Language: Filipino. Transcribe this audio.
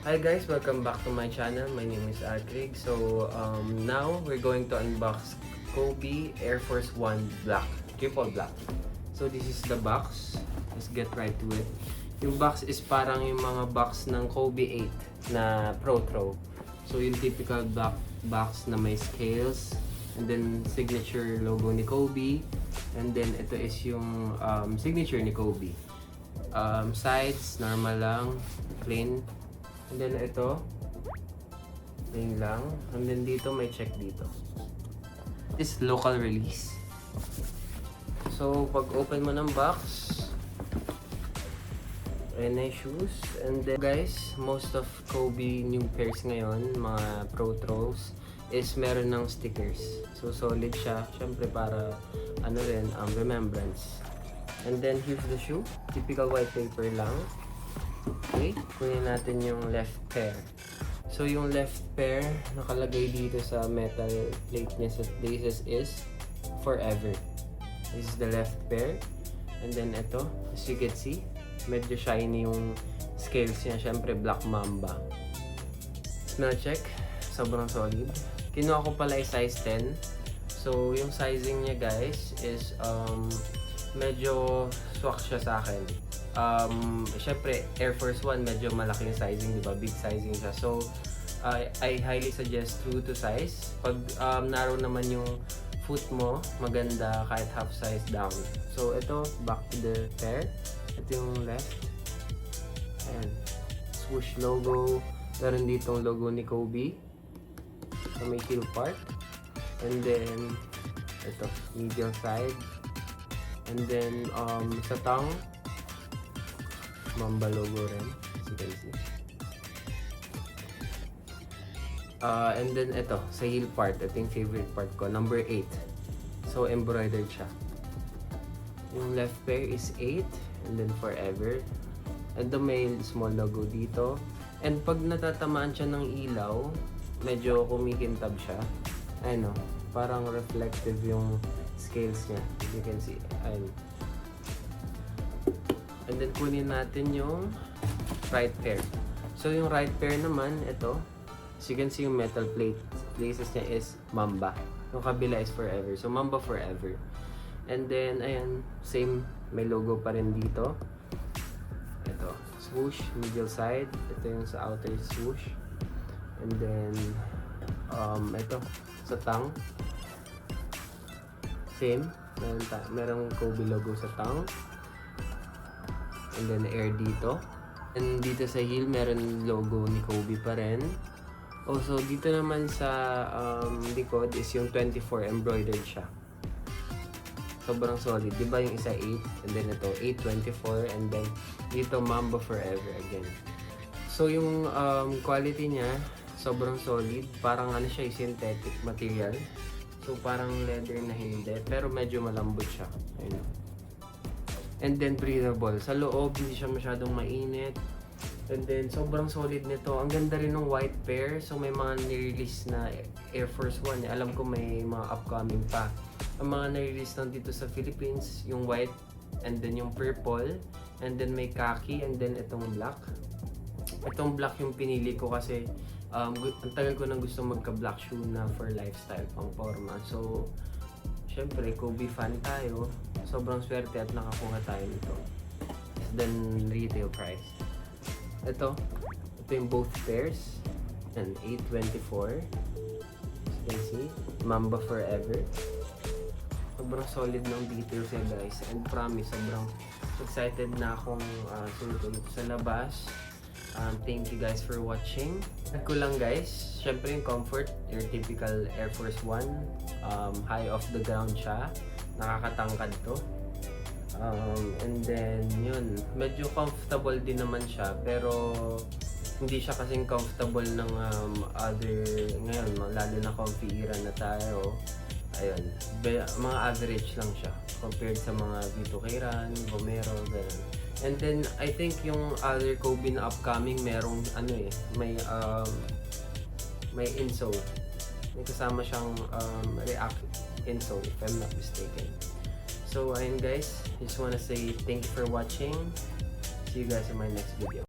Hi guys, welcome back to my channel. My name is Craig. So now we're going to unbox Kobe Air Force 1 Black, triple black. So this is the box. Let's get right to it. Yung box is parang yung mga box ng Kobe 8 na Pro Throw. So yung typical black box na may scales and then signature logo ni Kobe, and then ito is yung signature ni Kobe. Sides normal lang, plain. And then ito, plain lang. And then dito may check dito. This local release. So pag open mo ng box, ayan na yung shoes. And then guys, most of Kobe new pairs ngayon, mga Pro Throws, is meron ng stickers. So solid siya, syempre para ano rin, remembrance. And then here's the shoe, typical white paper lang. Okay, kunin natin yung left pair. So yung left pair, nakalagay dito sa metal plate niya sa laces is forever. This is the left pair. And then ito, as you can see, medyo shiny yung scales niya. Syempre black mamba. Smell check, sobrang solid. Kinuha ko pala ay size 10. So yung sizing niya guys is medyo swak siya sa akin. Syempre, Air Force 1 medyo malaki yung sizing, diba? Big sizing siya. So, I highly suggest true to size. Pag narrow naman yung foot mo, maganda kahit half size down. So, ito, back to the pair. Ito yung left. Ayan. Swoosh logo. Meron ditong logo ni Kobe sa may heel part. And then, ito, medial side. And then, sa tongue, Mamba logo rin, as you can see. And then ito, sa heel part, ito yung favorite part ko, number 8. So embroidered siya. Yung left pair is 8, and then forever. And the may small logo dito. And pag natatamaan siya ng ilaw, medyo kumikintab siya. Ayun o, parang reflective yung scales niya. As you can see, ayun. And then kunin natin yung right pair. So yung right pair naman, ito. As you can see yung metal plate. Laces niya is Mamba. Yung kabila is forever. So Mamba forever. And then, ayan, same. May logo pa rin dito. Ito, swoosh, medial side. Ito yung sa outer swoosh. And then, ito, sa tongue. Same. Merong Kobe logo sa tongue. And then air dito. And dito sa heel, meron logo ni Kobe pa rin. Also, dito naman sa likod is yung 24 embroidered siya. Sobrang solid. Diba yung isa 8? And then ito, 824. And then dito, Mamba forever again. So yung quality niya, sobrang solid. Parang ano siya, synthetic material. So parang leather na hindi. Pero medyo malambot siya. Ayun. And then breathable. Sa loob, hindi siya masyadong mainit. And then, sobrang solid nito. Ang ganda rin ng white pair. So, may mga nirelease na Air Force 1. Alam ko may mga upcoming pa. Ang mga nirelease lang dito sa Philippines, yung white, and then yung purple, and then may khaki, and then itong black. Itong black yung pinili ko kasi ang tagal ko nang gusto magka-black shoe na for lifestyle, pang forma. So, syempre, Kobe fan tayo. Sobrang swerte at nakakuha tayo nito. Then, retail price. Ito yung both pairs. And 824. As you can see, Mamba forever. Sobrang solid ng details niya guys. And promise, sobrang excited na akong sunutin ito sa labas. Thank you guys for watching. Add ko lang guys, syempre yung comfort, your typical Air Force 1. High off the ground siya. Nakakatangkad to. And then yun, medyo comfortable din naman siya, pero hindi siya kasing comfortable ng other ngayon, lalo na comfy era na tayo. Ayun, mga average lang siya compared sa mga Vito Kairan, Vomero, ganun. And then I think yung other Kobe na upcoming merong may insole. May kasama siyang React insole if I'm not mistaken. So ayun guys, just wanna say thank you for watching. See you guys in my next video.